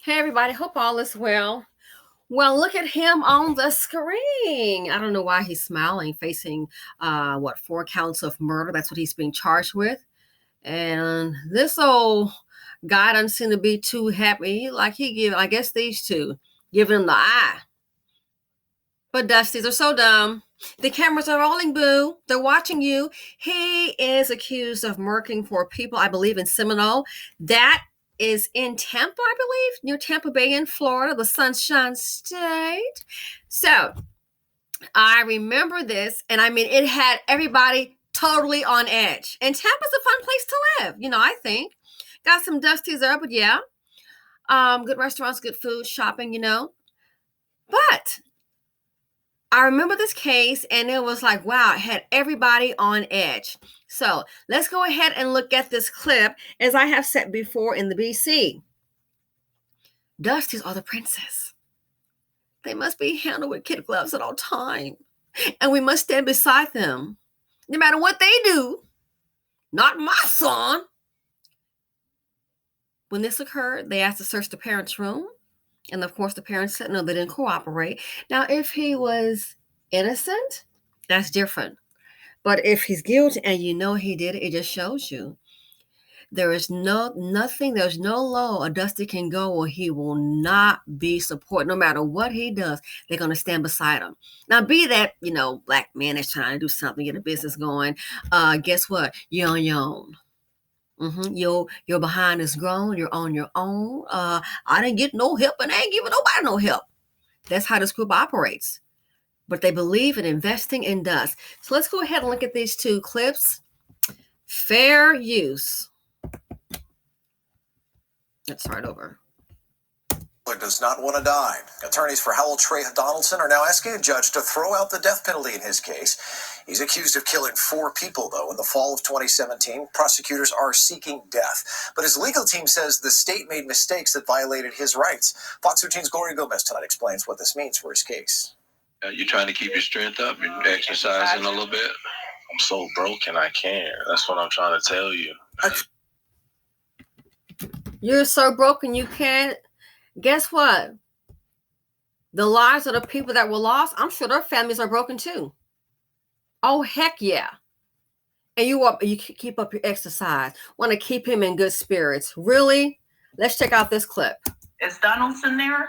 Hey everybody, hope all is well. Well, look at him on the screen. I don't know why he's smiling, facing 4 counts of murder. That's what he's being charged with. And this old guy doesn't seem to be too happy. Like I guess these two, giving him the eye. But Dusties are so dumb. The cameras are rolling, boo. They're watching you. He is accused of murking 4 people, I believe, in Seminole. That is in Tampa, I believe, near Tampa Bay in Florida, the Sunshine State. So I remember this, and I mean, it had everybody totally on edge. And Tampa's a fun place to live, I think. Got some Dusties there, but yeah. Good restaurants, good food, shopping, But I remember this case, and it was like, wow, it had everybody on edge. So let's go ahead and look at this clip. As I have said before in the BC, Dusties are the princess. They must be handled with kid gloves at all time, and we must stand beside them, no matter what they do. Not my son. When this occurred, they asked to search the parents' room, and of course, the parents said no, they didn't cooperate. Now, if he was innocent, that's different. But if he's guilty and he did it, it just shows you there is nothing, there's no law a Dusty can go where he will not be supported. No matter what he does, they're going to stand beside him. Now, be that, black man is trying to do something, get a business going. Guess what? You're on your own. Your behind is grown. You're on your own. I didn't get no help, and I ain't giving nobody no help. That's how this group operates. But they believe in investing in dust. So let's go ahead and look at these 2 clips. Fair use. Let's start over. Does not want to die. Attorneys for Howell Trey Donaldson are now asking a judge to throw out the death penalty in his case. He's accused of killing 4 people, though. In the fall of 2017, prosecutors are seeking death. But his legal team says the state made mistakes that violated his rights. Fox 13's Gloria Gomez tonight explains what this means for his case. You're trying to keep your strength up. You're exercising a little bit. I'm so broken, I can't. That's what I'm trying to tell you. You're so broken you can't. Guess what? The lives of the people that were lost, I'm sure their families are broken too. Oh, heck yeah. And you keep up your exercise. Want to keep him in good spirits. Really? Let's check out this clip. Is Donaldson there?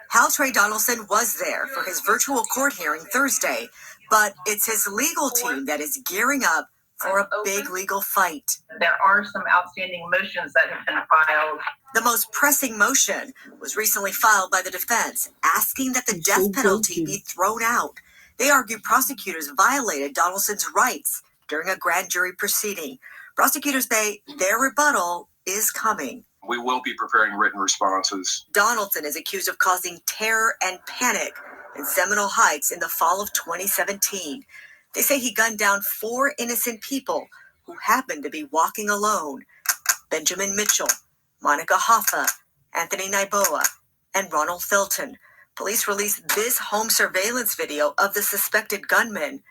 Hal Trey Donaldson was there for his virtual court hearing Thursday, but it's his legal team that is gearing up for a big legal fight. There are some outstanding motions that have been filed. The most pressing motion was recently filed by the defense, asking that the death penalty be thrown out. They argue prosecutors violated Donaldson's rights during a grand jury proceeding. Prosecutors say their rebuttal is coming. We will be preparing written responses. Donaldson is accused of causing terror and panic in Seminole Heights in the fall of 2017. They say he gunned down 4 innocent people who happened to be walking alone. Benjamin Mitchell, Monica Hoffa, Anthony Naiboa, and Ronald Felton. Police released this home surveillance video of the suspected gunman.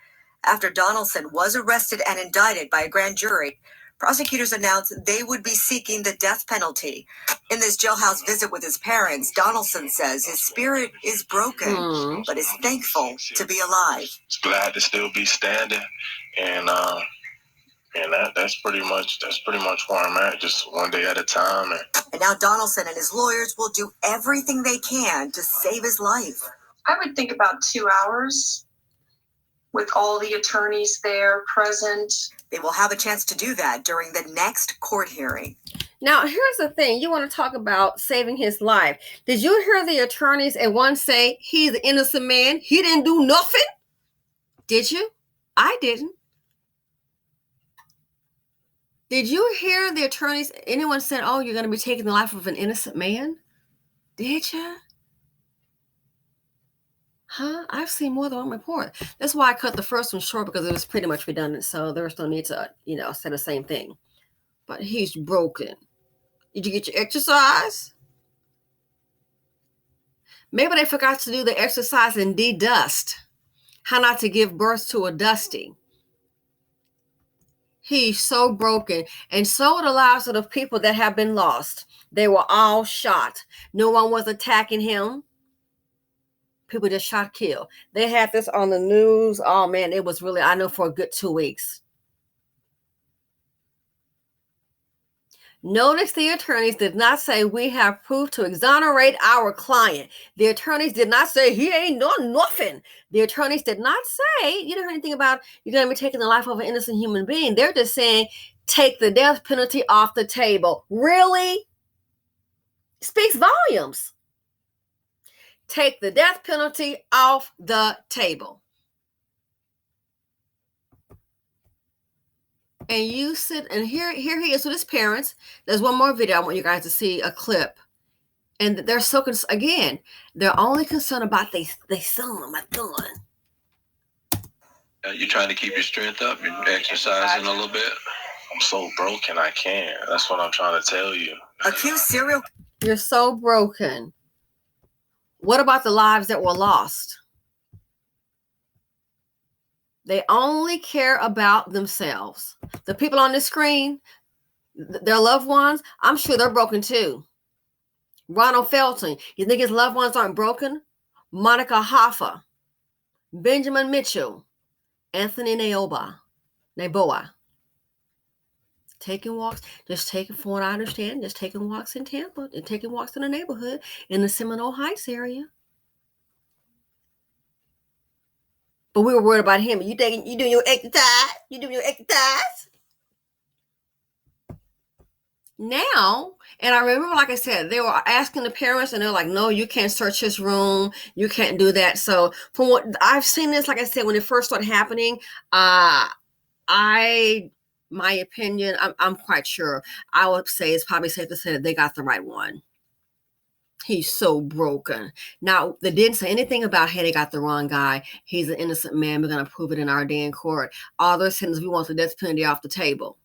After Donaldson was arrested and indicted by a grand jury, prosecutors announced they would be seeking the death penalty. In this jailhouse visit with his parents, Donaldson says his spirit is broken, but is thankful to be alive. It's glad to still be standing, and that's pretty much where I'm at, just one day at a time. And now Donaldson and his lawyers will do everything they can to save his life. I would think about 2 hours with all the attorneys there present. They will have a chance to do that during the next court hearing. Now, here's the thing. You want to talk about saving his life. Did you hear the attorneys at one say he's an innocent man? He didn't do nothing? Did you? I didn't. Did you hear the attorneys? Anyone said, oh, you're going to be taking the life of an innocent man? Did you? Huh? I've seen more than one report. That's why I cut the first one short, because it was pretty much redundant. So there was no need to, say the same thing. But he's broken. Did you get your exercise? Maybe they forgot to do the exercise and de-dust. How not to give birth to a Dusty. He's so broken. And so are the lives of the people that have been lost. They were all shot. No one was attacking him. People just shot, kill. They had this on the news. Oh man, it was really, I know, for a good 2 weeks. Notice the attorneys did not say we have proof to exonerate our client. The attorneys did not say he ain't done nothing. The attorneys did not say, you don't hear anything about you're going to be taking the life of an innocent human being. They're just saying take the death penalty off the table. Really? Speaks volumes. Take the death penalty off the table. And you sit, and here he is with his parents. There's one more video I want you guys to see, a clip. And they're so again, they're only concerned about they son, my son. You're trying to keep your strength up. You're exercising a little bit. I'm so broken, I can't. That's what I'm trying to tell you. Accused serial. You're so broken. What about the lives that were lost? They only care about themselves. The people on the screen, their loved ones, I'm sure they're broken too. Ronald Felton, you think his loved ones aren't broken? Monica Hoffa, Benjamin Mitchell, Anthony Naboa. Taking walks, from what I understand, just taking walks in Tampa and taking walks in the neighborhood in the Seminole Heights area. But we were worried about him. You doing your exercise? You doing your exercise? Now, and I remember, like I said, they were asking the parents, and they're like, "No, you can't search his room. You can't do that." So, from what I've seen, this, like I said, when it first started happening, my opinion, I'm quite sure. I would say it's probably safe to say that they got the right one. He's so broken. Now, they didn't say anything about, hey, they got the wrong guy. He's an innocent man. We're going to prove it in our day in court. All they're saying is we want the death penalty off the table.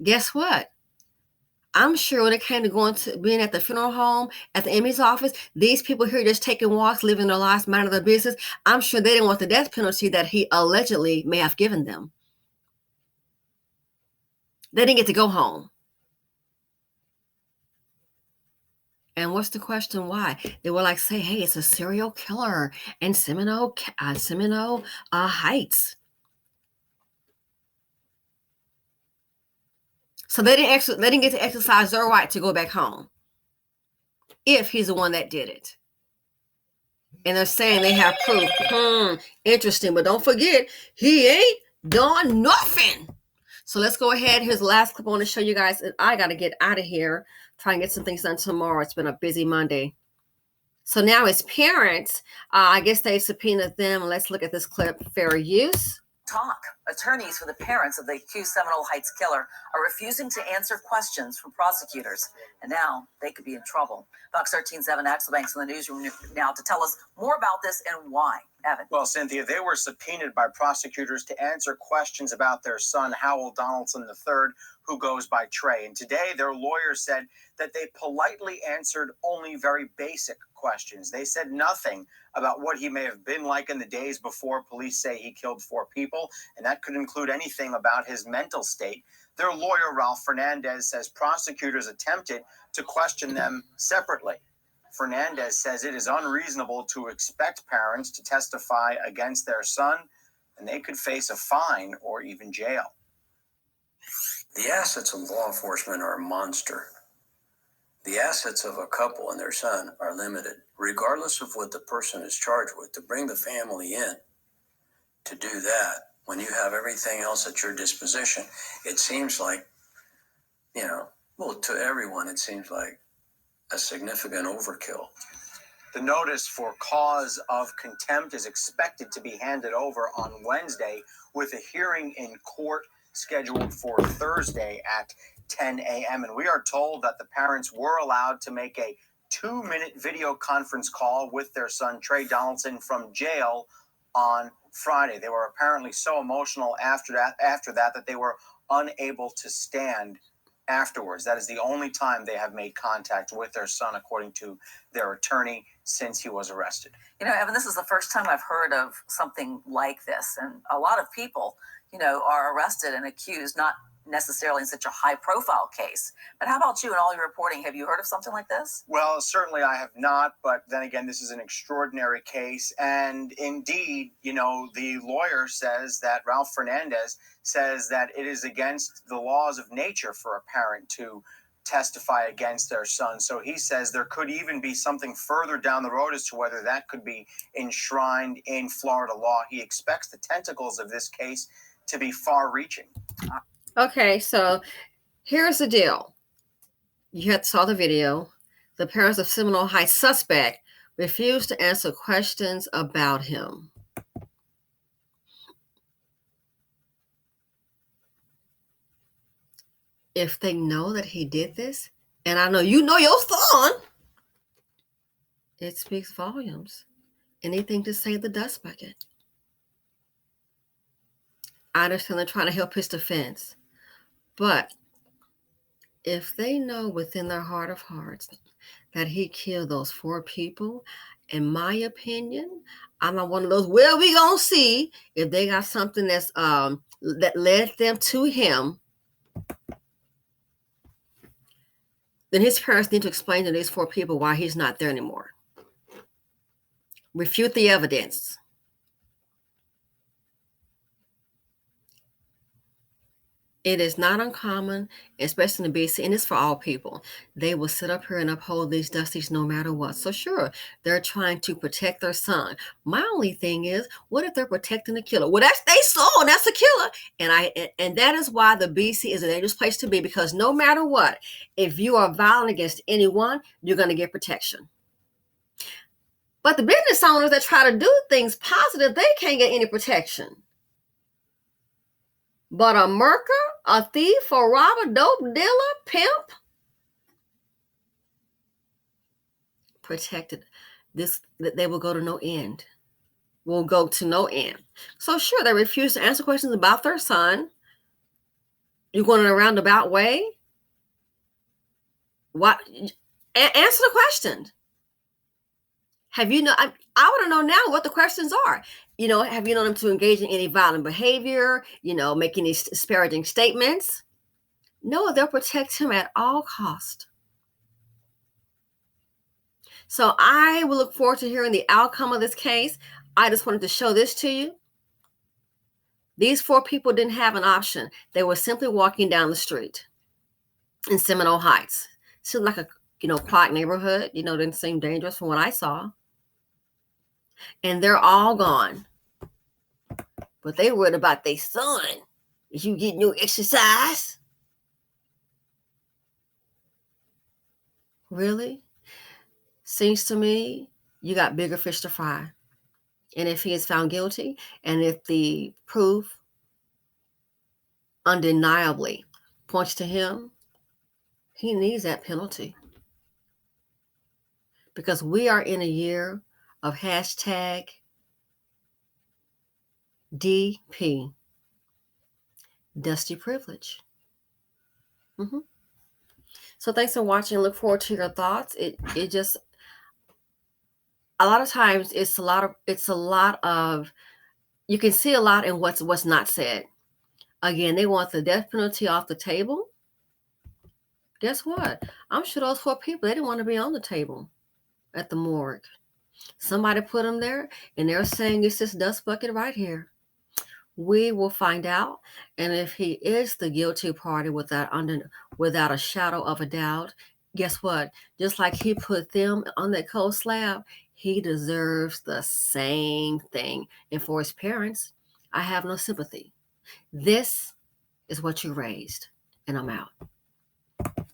Guess what? I'm sure when it came to going to being at the funeral home, at the Emmy's office, these people here just taking walks, living their lives, minding their business, I'm sure they didn't want the death penalty that he allegedly may have given them. They didn't get to go home. And what's the question? Why? They were like, say, hey, it's a serial killer in Seminole Heights. So they didn't get to exercise their right to go back home if he's the one that did it. And they're saying they have proof. Interesting. But don't forget, he ain't done nothing. So let's go ahead. Here's the last clip I want to show you guys. And I got to get out of here. Try and get some things done tomorrow. It's been a busy Monday. So now his parents, I guess they subpoenaed them. Let's look at this clip. Fair use. Talk. Attorneys for the parents of the accused Seminole Heights killer are refusing to answer questions from prosecutors. And now they could be in trouble. Fox 13's Axel Banks in the newsroom now to tell us more about this and why. Evan. Well, Cynthia, they were subpoenaed by prosecutors to answer questions about their son, Howell Donaldson III, who goes by Trey. And today, their lawyer said that they politely answered only very basic questions. They said nothing about what he may have been like in the days before police say he killed 4 people, and that could include anything about his mental state. Their lawyer, Ralph Fernandez, says prosecutors attempted to question them separately. Fernandez says it is unreasonable to expect parents to testify against their son, and they could face a fine or even jail. The assets of law enforcement are a monster. The assets of a couple and their son are limited, regardless of what the person is charged with. To bring the family in, to do that, when you have everything else at your disposition, it seems like, to everyone, it seems like a significant overkill. The notice for cause of contempt is expected to be handed over on Wednesday, with a hearing in court scheduled for Thursday at 10 a.m. And we are told that the parents were allowed to make a 2-minute video conference call with their son, Trey Donaldson, from jail on Friday. They were apparently so emotional after that they were unable to stand afterwards. That is the only time they have made contact with their son, according to their attorney, since he was arrested. You know, Evan, this is the first time I've heard of something like this. And a lot of people, you know, are arrested and accused, not necessarily in such a high profile case. But how about you in all your reporting? Have you heard of something like this? Well, certainly I have not. But then again, this is an extraordinary case. And indeed, you know, the lawyer says that Ralph Fernandez says that it is against the laws of nature for a parent to testify against their son. So he says there could even be something further down the road as to whether that could be enshrined in Florida law. He expects the tentacles of this case to be far-reaching. Okay, so here's the deal. You had saw the video. The parents of Seminole Heights suspect refused to answer questions about him. If they know that he did this, and I know you know your son, it speaks volumes. Anything to save the dust bucket. I understand they're trying to help his defense, but if they know within their heart of hearts that he killed those 4 people, in my opinion, I'm not one of those, well, we gonna see if they got something that's that led them to him. Then his parents need to explain to these 4 people why he's not there anymore. Refute the evidence. It is not uncommon, especially in the BC, and it's for all people. They will sit up here and uphold these dusties no matter what. So sure, they're trying to protect their son. My only thing is, what if they're protecting the killer? Well, that's they saw, and that's a killer. And that is why the BC is a dangerous place to be, because no matter what, if you are violent against anyone, you're going to get protection. But the business owners that try to do things positive, they can't get any protection. But a murderer, a thief, a robber, dope dealer, pimp, protected. They will go to no end. Will go to no end. So sure, they refuse to answer questions about their son. You're going in a roundabout way. What? Answer the question. Have you know? I want to know now what the questions are. You know, have you known them to engage in any violent behavior? You know, making these disparaging statements? No, they'll protect him at all cost. So I will look forward to hearing the outcome of this case. I just wanted to show this to you. These 4 people didn't have an option. They were simply walking down the street in Seminole Heights. Seemed like a quiet neighborhood. You know, didn't seem dangerous from what I saw. And they're all gone. But they worried about their son. Is you getting your exercise? Really? Seems to me you got bigger fish to fry. And if he is found guilty, and if the proof undeniably points to him, he needs that penalty. Because we are in a year of hashtag DP, Dusty Privilege. So thanks for watching. Look forward to your thoughts. It just, a lot of times it's a lot of you can see a lot in what's not said. Again, they want the death penalty off the table. Guess what? I'm sure those 4 people, they didn't want to be on the table at the morgue. Somebody put them there, and they're saying it's this dust bucket right here. We will find out. And if he is the guilty party without a shadow of a doubt, guess what? Just like he put them on that cold slab, he deserves the same thing. And for his parents, I have no sympathy. This is what you raised, and I'm out.